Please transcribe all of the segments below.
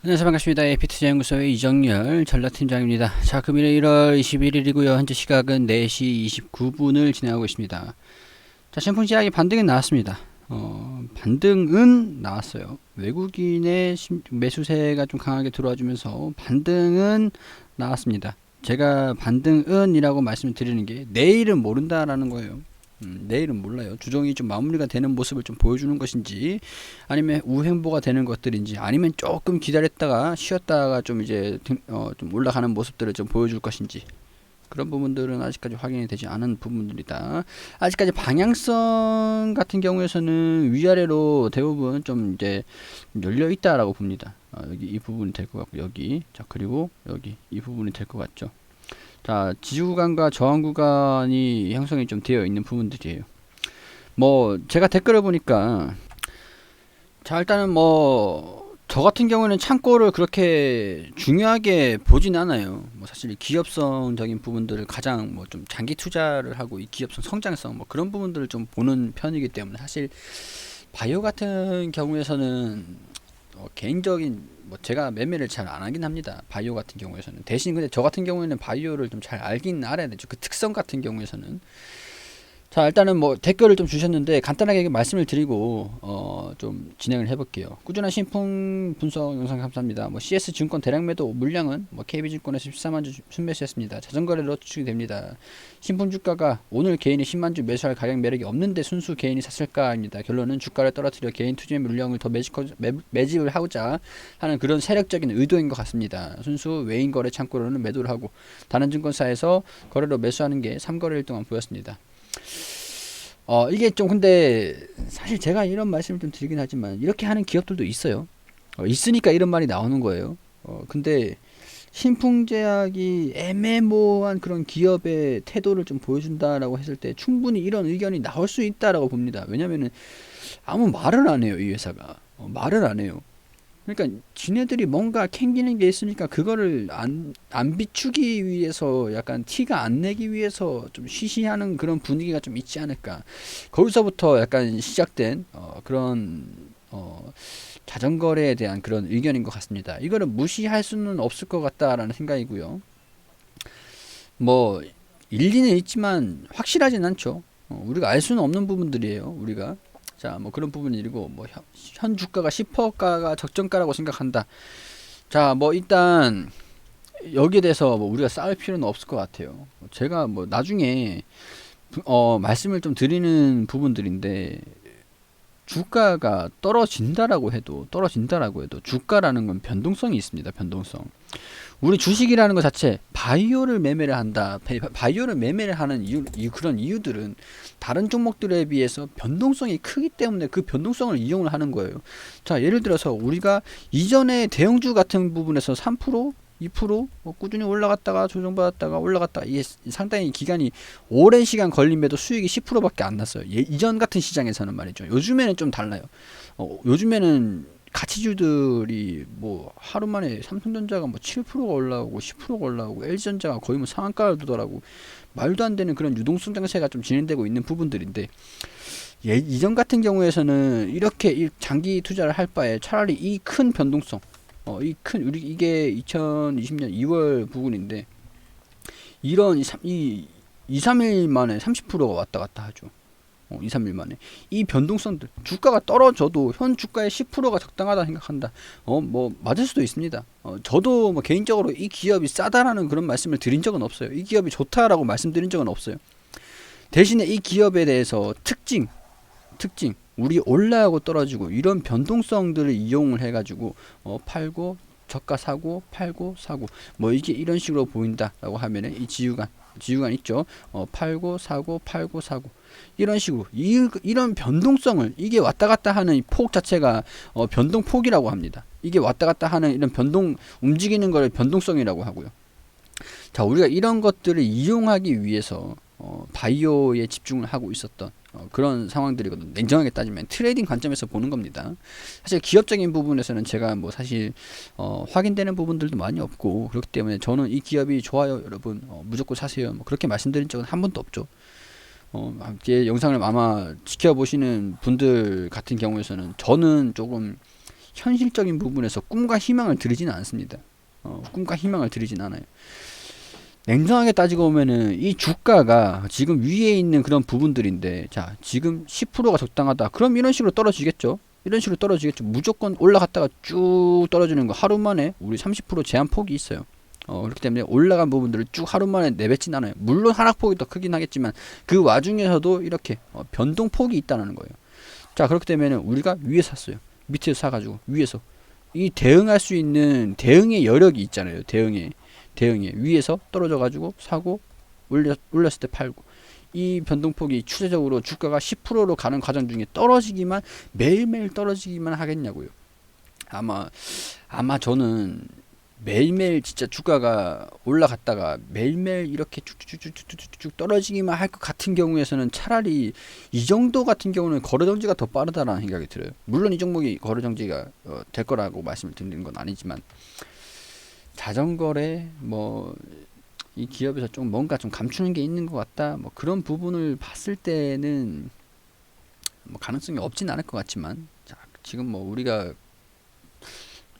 안녕하세요. 반갑습니다. 에피투자연구소의 이정열 전략팀장입니다. 자, 금일은 1월 21일이고요. 현재 시각은 4시 29분을 지나고 있습니다. 자, 신풍제약이 반등은 나왔습니다. 반등은 나왔어요. 외국인의 매수세가 좀 강하게 들어와주면서 반등은 나왔습니다. 제가 반등은이라고 말씀을 드리는 게 내일은 모른다라는 거예요. 내일은 몰라요. 주종이 좀 마무리가 되는 모습을 좀 보여주는 것인지, 아니면 우행보가 되는 것들인지, 아니면 조금 기다렸다가 쉬었다가 좀 이제 좀 올라가는 모습들을 좀 보여줄 것인지, 그런 부분들은 아직까지 확인이 되지 않은 부분들이다. 아직까지 방향성 같은 경우에서는 위아래로 대부분 좀 이제 열려 있다라고 봅니다. 여기 이 부분이 될 것 같고, 여기, 자, 그리고 여기 이 부분이 될 것 같죠. 자, 지지 구간과 저항 구간이 형성이 좀 되어 있는 부분들이에요. 뭐 제가 댓글을 보니까, 자, 일단은 뭐 저 같은 경우는 창고를 그렇게 중요하게 보진 않아요. 뭐 사실 이 기업성적인 부분들을 가장 뭐 좀 장기 투자를 하고, 이 기업성 성장성 뭐 그런 부분들을 좀 보는 편이기 때문에, 사실 바이오 같은 경우에서는 개인적인 뭐 제가 매매를 잘 안 하긴 합니다. 바이오 같은 경우에서는. 대신 근데 저 같은 경우에는 바이오를 좀 잘 알긴 알아야 되죠. 그 특성 같은 경우에서는. 자, 일단은 뭐 댓글을 좀 주셨는데 간단하게 말씀을 드리고 좀 진행을 해볼게요. 꾸준한 신품 분석 영상 감사합니다. 뭐 CS증권 대량 매도 물량은 뭐 KB증권에서 14만 주 순매수했습니다. 자전거래로 추측이 됩니다. 신품 주가가 오늘 개인이 10만 주 매수할 가격 매력이 없는데 순수 개인이 샀을까입니다. 결론은 주가를 떨어뜨려 개인 투자의 물량을 더 매집을 하고자 하는 그런 세력적인 의도인 것 같습니다. 순수 외인 거래 창구로는 매도를 하고 다른 증권사에서 거래로 매수하는 게 3거래일 동안 보였습니다. 이게 좀 근데 사실 제가 이런 말씀을 좀 드리긴 하지만 이렇게 하는 기업들도 있어요. 있으니까 이런 말이 나오는 거예요. 근데 신풍제약이 애매모호한 그런 기업의 태도를 좀 보여준다라고 했을 때 충분히 이런 의견이 나올 수 있다라고 봅니다. 왜냐면은 아무 말을 안 해요, 이 회사가. 말을 안 해요. 그러니까 지네들이 뭔가 캥기는 게 있으니까 그거를 안 비추기 위해서, 약간 티가 안 내기 위해서 좀 쉬쉬하는 그런 분위기가 좀 있지 않을까. 거기서부터 약간 시작된 그런 자전거래에 대한 그런 의견인 것 같습니다. 이거를 무시할 수는 없을 것 같다라는 생각이고요. 뭐 일리는 있지만 확실하진 않죠. 우리가 알 수는 없는 부분들이에요. 우리가. 자, 뭐 그런 부분이고, 뭐 현 주가가 10%가가 적정가라고 생각한다. 자, 뭐 일단 여기에 대해서 뭐 우리가 싸울 필요는 없을 것 같아요. 제가 뭐 나중에 말씀을 좀 드리는 부분들인데, 주가가 떨어진다라고 해도 주가라는 건 변동성이 있습니다. 변동성. 우리 주식이라는 것 자체, 바이오를 매매를 한다. 바이오를 매매를 하는 그런 이유들은 다른 종목들에 비해서 변동성이 크기 때문에 그 변동성을 이용을 하는 거예요. 자, 예를 들어서 우리가 이전에 대형주 같은 부분에서 3%, 2%뭐 꾸준히 올라갔다가 조정받았다가 올라갔다가, 이게 상당히 기간이 오랜 시간 걸림에도 수익이 10%밖에 안 났어요. 이전 같은 시장에서는 말이죠. 요즘에는 좀 달라요. 요즘에는 가치주들이 뭐 하루 만에 삼성전자가 뭐 7%가 올라오고 10%가 올라오고 LG전자가 거의 뭐 상한가를 두더라고. 말도 안 되는 그런 유동성 장세가 좀 진행되고 있는 부분들인데, 이전 같은 경우에서는 이렇게 이 장기 투자를 할 바에 차라리 이 큰 변동성, 이게 2020년 2월 부근인데, 이런 2, 3일 만에 30%가 왔다 갔다 하죠. 2, 3일 만에. 이 변동성들, 주가가 떨어져도 현 주가의 10%가 적당하다 생각한다. 뭐 맞을 수도 있습니다. 저도 뭐 개인적으로 이 기업이 싸다라는 그런 말씀을 드린 적은 없어요. 이 기업이 좋다라고 말씀드린 적은 없어요. 대신에 이 기업에 대해서 특징, 우리 올라가고 떨어지고 이런 변동성들을 이용을 해가지고 팔고 저가 사고, 팔고 사고, 뭐 이게 이런 식으로 보인다라고 하면은 이 지유관 있죠. 팔고 사고, 팔고 사고, 이런 식으로 이런 변동성을, 이게 왔다 갔다 하는 이 폭 자체가 변동폭이라고 합니다. 이게 왔다 갔다 하는 이런 변동, 움직이는 걸 변동성이라고 하고요. 자, 우리가 이런 것들을 이용하기 위해서 바이오에 집중을 하고 있었던 그런 상황들이거든요. 냉정하게 따지면 트레이딩 관점에서 보는 겁니다. 사실 기업적인 부분에서는 제가 뭐 사실 확인되는 부분들도 많이 없고, 그렇기 때문에 저는 이 기업이 좋아요 여러분, 무조건 사세요, 뭐 그렇게 말씀드린 적은 한 번도 없죠. 제 영상을 아마 지켜보시는 분들 같은 경우에서는 저는 조금 현실적인 부분에서 꿈과 희망을 드리지는 않습니다. 꿈과 희망을 드리진 않아요. 냉정하게 따지고 보면은 이 주가가 지금 위에 있는 그런 부분들인데, 자, 지금 10%가 적당하다. 그럼 이런 식으로 떨어지겠죠? 이런 식으로 떨어지겠죠. 무조건 올라갔다가 쭉 떨어지는 거 하루 만에 우리 30% 제한 폭이 있어요. 그렇기 때문에 올라간 부분들을 쭉 하루 만에 내뱉진 않아요. 물론 하락폭이 더 크긴 하겠지만 그 와중에서도 이렇게 변동폭이 있다는 거예요. 자, 그렇기 때문에 우리가 위에 샀어요. 밑에서 사가지고 위에서 이 대응할 수 있는 대응의 여력이 있잖아요. 대응에 위에서 떨어져 가지고 사고 올렸을 때 팔고, 이 변동폭이 추세적으로 주가가 10%로 가는 과정 중에 떨어지기만, 매일매일 떨어지기만 하겠냐고요. 아마 저는 매일매일 진짜 주가가 올라갔다가 매일매일 이렇게 쭉쭉쭉쭉쭉 떨어지기만 할 것 같은 경우에서는 차라리 이 정도 같은 경우는 거래정지가 더 빠르다라는 생각이 들어요. 물론 이 종목이 거래정지가 될 거라고 말씀을 드리는 건 아니지만, 자전거래 뭐 이 기업에서 좀 뭔가 좀 감추는 게 있는 것 같다, 뭐 그런 부분을 봤을 때는 뭐 가능성이 없진 않을 것 같지만, 자, 지금 뭐 우리가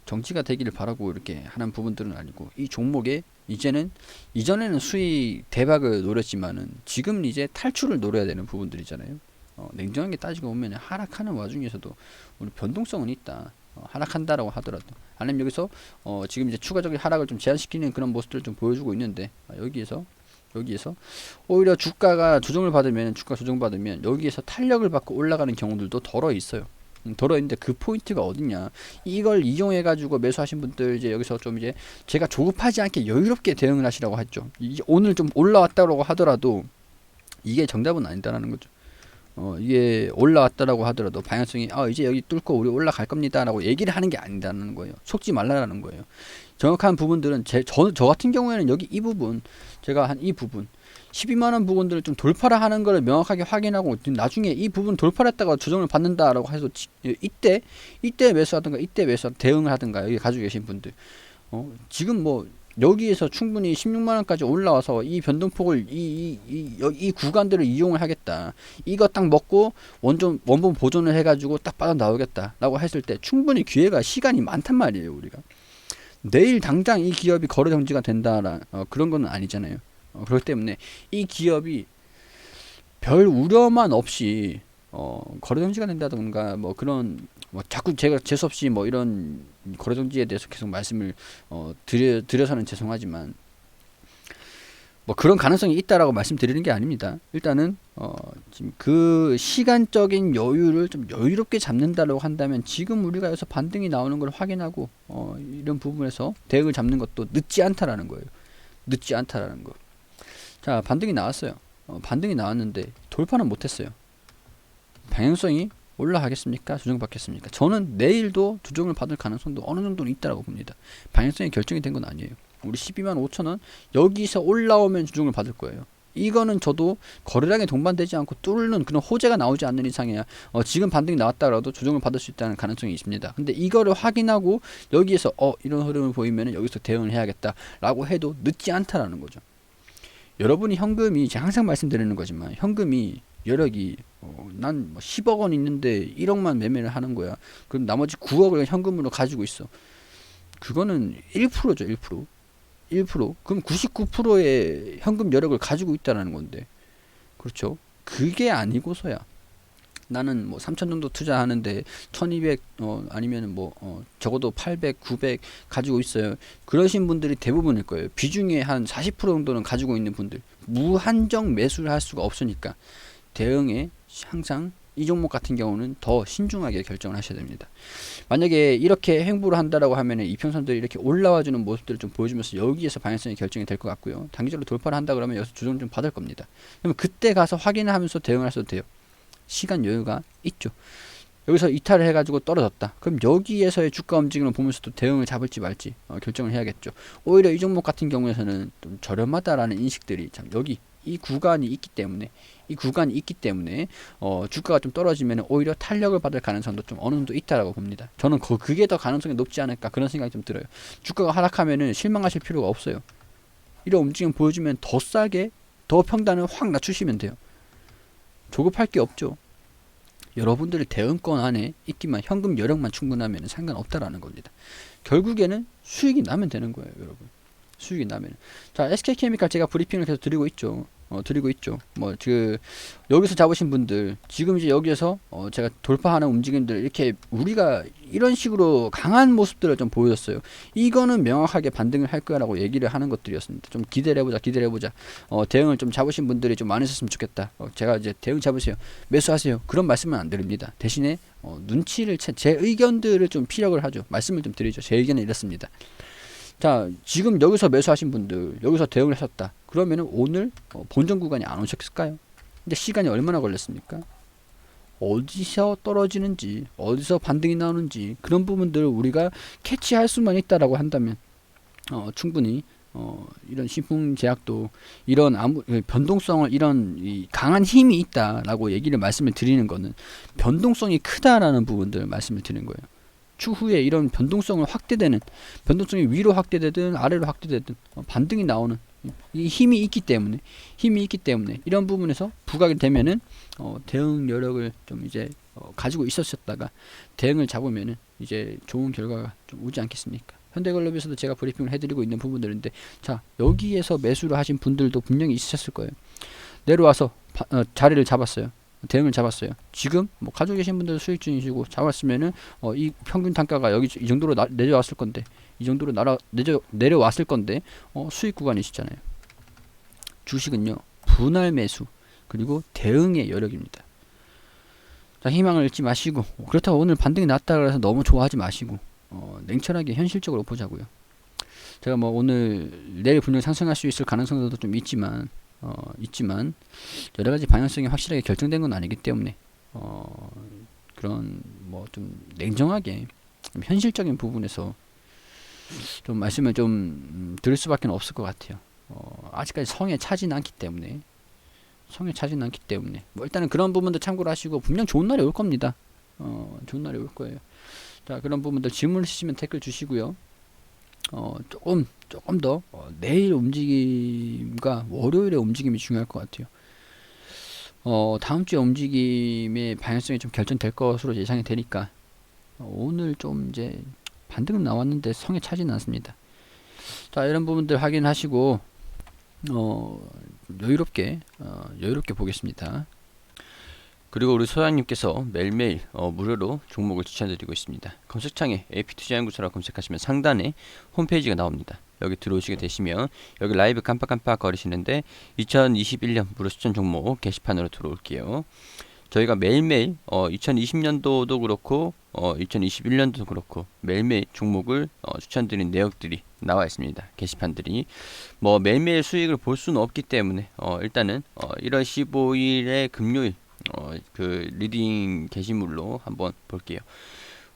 정치가 되기를 바라고 이렇게 하는 부분들은 아니고, 이 종목에 이전에는 수익 대박을 노렸지만은 지금 이제 탈출을 노려야 되는 부분들이잖아요. 냉정하게 따지고 보면 하락하는 와중에서도 우리 변동성은 있다. 하락한다라고 하더라도, 아니면 여기서 지금 이제 추가적인 하락을 좀 제한시키는 그런 모습들을 좀 보여주고 있는데, 여기에서 오히려 주가 조정받으면 여기에서 탄력을 받고 올라가는 경우들도 덜어 있어요. 덜어 있는데 그 포인트가 어딨냐, 이걸 이용해 가지고 매수하신 분들, 이제 여기서 좀 이제 제가 조급하지 않게 여유롭게 대응을 하시라고 했죠. 오늘 좀 올라왔다고 하더라도 이게 정답은 아니다라는 거죠. 이게 올라왔다라고 하더라도 방향성이 이제 여기 뚫고 우리 올라갈 겁니다 라고 얘기를 하는 게 아니다라는 거예요. 속지 말라라는 거예요. 정확한 부분들은 저 같은 경우에는 여기 이 부분, 제가 한 이 부분 12만원 부분들을 좀 돌파를 하는 거를 명확하게 확인하고, 나중에 이 부분 돌파를 했다가 조정을 받는다라고 해서 이때 매수하든가 이때 대응을 하든가, 여기 가지고 계신 분들 지금 뭐 여기에서 충분히 16만원까지 올라와서 이 변동폭을 이 구간들을 이용을 하겠다, 이거 딱 먹고 원본 보존을 해가지고 딱 빠져나오겠다 라고 했을 때 충분히 기회가, 시간이 많단 말이에요. 우리가 내일 당장 이 기업이 거래정지가 된다라 그런 건 아니잖아요. 그렇기 때문에 이 기업이 별 우려만 없이 거래정지가 된다던가 뭐 그런, 뭐 자꾸 제가 재수없이 뭐 이런 거래정지에 대해서 계속 말씀을 드려서는 죄송하지만, 뭐 그런 가능성이 있다라고 말씀드리는 게 아닙니다. 일단은 지금 그 시간적인 여유를 좀 여유롭게 잡는다라고 한다면, 지금 우리가 여기서 반등이 나오는 걸 확인하고 이런 부분에서 대응을 잡는 것도 늦지 않다라는 거예요. 늦지 않다라는 거. 자, 반등이 나왔어요. 반등이 나왔는데 돌파는 못했어요. 방향성이 올라가겠습니까? 조정받겠습니까? 저는 내일도 조정을 받을 가능성도 어느 정도는 있다라고 봅니다. 방향성이 결정이 된 건 아니에요. 우리 125,000원 여기서 올라오면 조정을 받을 거예요. 이거는 저도 거래량에 동반되지 않고 뚫는 그런 호재가 나오지 않는 이상이야 지금 반등이 나왔다라도 조정을 받을 수 있다는 가능성이 있습니다. 근데 이거를 확인하고 여기에서 이런 흐름을 보이면 여기서 대응을 해야겠다 라고 해도 늦지 않다라는 거죠. 여러분이 현금이, 제가 항상 말씀드리는 거지만, 현금이 여력이 난 10억 원 있는데 1억만 매매를 하는 거야. 그럼 나머지 9억을 현금으로 가지고 있어. 그거는 1%죠. 1%. 그럼 99%의 현금 여력을 가지고 있다는 건데, 그렇죠? 그게 아니고서야 나는 뭐 3천 정도 투자하는데 1200 아니면 뭐 적어도 800, 900 가지고 있어요. 그러신 분들이 대부분일 거예요. 비중의 한 40% 정도는 가지고 있는 분들. 무한정 매수를 할 수가 없으니까 대응에 항상 이 종목 같은 경우는 더 신중하게 결정을 하셔야 됩니다. 만약에 이렇게 행보를 한다라고 하면은 이평선들이 이렇게 올라와주는 모습들을 좀 보여주면서 여기에서 방향성이 결정이 될 것 같고요. 단기적으로 돌파를 한다 그러면 여기서 조정 좀 받을 겁니다. 그러면 그때 가서 확인을 하면서 대응을 하셔도 돼요. 시간 여유가 있죠. 여기서 이탈을 해가지고 떨어졌다. 그럼 여기에서의 주가 움직임을 보면서도 대응을 잡을지 말지 결정을 해야겠죠. 오히려 이 종목 같은 경우에서는 좀 저렴하다라는 인식들이 참 여기 이 구간이 있기 때문에 주가가 좀 떨어지면 오히려 탄력을 받을 가능성도 좀 어느 정도 있다라고 봅니다. 저는 그게 더 가능성이 높지 않을까 그런 생각이 좀 들어요. 주가가 하락하면은 실망하실 필요가 없어요. 이런 움직임 보여주면 더 싸게 더 평단을 확 낮추시면 돼요. 조급할 게 없죠. 여러분들의 대응권 안에 있기만 현금 여력만 충분하면 상관없다라는 겁니다. 결국에는 수익이 나면 되는 거예요, 여러분. 수익이 나면. 자, SK케미칼 제가 브리핑을 계속 드리고 있죠. 드리고 있죠. 여기서 잡으신 분들, 지금 이제 여기에서, 제가 돌파하는 움직임들, 이렇게 우리가 이런 식으로 강한 모습들을 좀 보여줬어요. 이거는 명확하게 반등을 할 거라고 얘기를 하는 것들이었습니다. 좀 기대를 해보자. 대응을 좀 잡으신 분들이 좀 많으셨으면 좋겠다. 제가 이제 대응 잡으세요. 매수하세요. 그런 말씀은 안 드립니다. 대신에, 제 의견들을 좀 피력을 하죠. 말씀을 좀 드리죠. 제 의견은 이렇습니다. 자, 지금 여기서 매수하신 분들, 여기서 대응을 하셨다. 그러면은 오늘 본전 구간이 안 오셨을까요? 근데 시간이 얼마나 걸렸습니까? 어디서 떨어지는지, 어디서 반등이 나오는지 그런 부분들을 우리가 캐치할 수만 있다라고 한다면 충분히 이런 신풍제약도 이런 변동성을 이런 강한 힘이 있다라고 말씀을 드리는 거는 변동성이 크다라는 부분들 말씀을 드리는 거예요. 추후에 이런 변동성이 위로 확대되든 아래로 확대되든 반등이 나오는 이 힘이 있기 때문에 이런 부분에서 부각이 되면은 대응 여력을 좀 이제 가지고 있었다가 대응을 잡으면은 이제 좋은 결과가 좀 오지 않겠습니까? 현대글로비에서도 제가 브리핑을 해드리고 있는 부분들인데, 자, 여기에서 매수를 하신 분들도 분명히 있으셨을 거예요. 내려와서 자리를 잡았어요. 대응을 잡았어요. 지금 가지고 계신 분들 수익 중이시고 잡았으면은 이 평균 단가가 여기 이 정도로 내려왔을 건데, 내려왔을 건데 수익 구간이시잖아요. 주식은요, 분할 매수 그리고 대응의 여력입니다. 자, 희망을 잃지 마시고, 그렇다고 오늘 반등이 났다 그래서 너무 좋아하지 마시고 냉철하게 현실적으로 보자고요. 제가 내일 분명 상승할 수 있을 가능성도 좀 있지만 여러 가지 방향성이 확실하게 결정된 건 아니기 때문에 그런 좀 냉정하게 현실적인 부분에서 좀 말씀을 좀 드릴 수밖에 없을 것 같아요. 아직까지 성에 차진 않기 때문에 일단은 그런 부분도 참고를 하시고, 분명 좋은 날이 올 겁니다. 좋은 날이 올 거예요. 자, 그런 부분들 질문 있으시면 댓글 주시고요. 조금 더 내일 움직임과 월요일의 움직임이 중요할 것 같아요. 다음 주의 움직임의 방향성이 좀 결정될 것으로 예상이 되니까 오늘 좀 이제 반등은 나왔는데 성에 차지는 않습니다. 자, 이런 부분들 확인하시고 여유롭게 보겠습니다. 그리고 우리 소장님께서 매일매일 무료로 종목을 추천드리고 있습니다. 검색창에 AP투자연구소라고 검색하시면 상단에 홈페이지가 나옵니다. 여기 들어오시게 되시면 여기 라이브 깜빡깜빡 거리시는데 2021년 무료 추천 종목 게시판으로 들어올게요. 저희가 매일매일 2020년도도 그렇고 2021년도도 그렇고 매일매일 종목을 추천드린 내역들이 나와 있습니다. 게시판들이 매일매일 수익을 볼 수는 없기 때문에 일단은 1월 15일에 금요일 그 리딩 게시물로 한번 볼게요.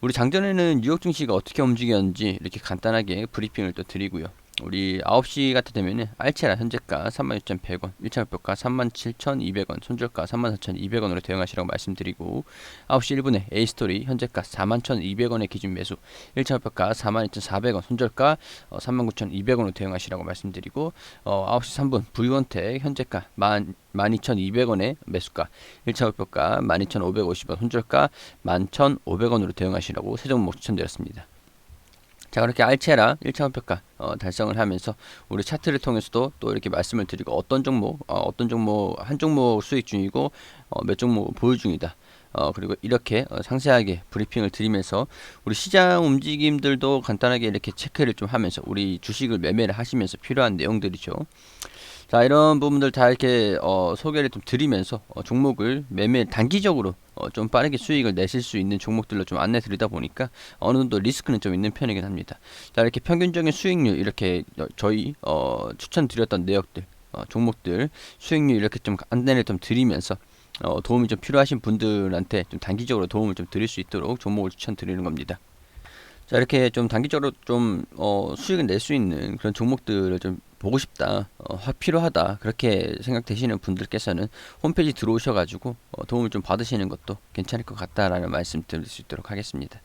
우리 장전에는 뉴욕 증시가 어떻게 움직였는지 이렇게 간단하게 브리핑을 또 드리고요. 우리 9시 같은 되면은 알체라 현재가 36,100원, 1차 목표가 37,200원, 손절가 34,200원으로 대응하시라고 말씀드리고, 9시 1분에 A스토리 현재가 41,200원의 기준 매수, 1차 목표가 42,400원, 손절가 39,200원으로 대응하시라고 말씀드리고, 9시 3분 V원택 현재가 12,200원의 매수가, 1차 목표가 12,550원, 손절가 11,500원으로 대응하시라고 세 종목 추천드렸습니다. 자, 그렇게 알체라 1차 목표가 달성을 하면서 우리 차트를 통해서도 또 이렇게 말씀을 드리고 어떤 종목 한 종목 수익 중이고 몇 종목 보유 중이다. 그리고 이렇게 상세하게 브리핑을 드리면서 우리 시장 움직임들도 간단하게 이렇게 체크를 좀 하면서 우리 주식을 매매를 하시면서 필요한 내용들이죠. 자, 이런 부분들 다 이렇게 소개를 좀 드리면서 종목을 단기적으로 좀 빠르게 수익을 내실 수 있는 종목들로 좀 안내 드리다 보니까 어느 정도 리스크는 좀 있는 편이긴 합니다. 자, 이렇게 평균적인 수익률 이렇게 저희 추천드렸던 내역들 종목들 수익률 이렇게 좀 안내를 좀 드리면서 도움이 좀 필요하신 분들한테 좀 단기적으로 도움을 좀 드릴 수 있도록 종목을 추천드리는 겁니다. 자, 이렇게 좀 단기적으로 좀 수익을 낼 수 있는 그런 종목들을 좀 보고 싶다, 확 필요하다 그렇게 생각되시는 분들께서는 홈페이지 들어오셔가지고 도움을 좀 받으시는 것도 괜찮을 것 같다라는 말씀 드릴 수 있도록 하겠습니다.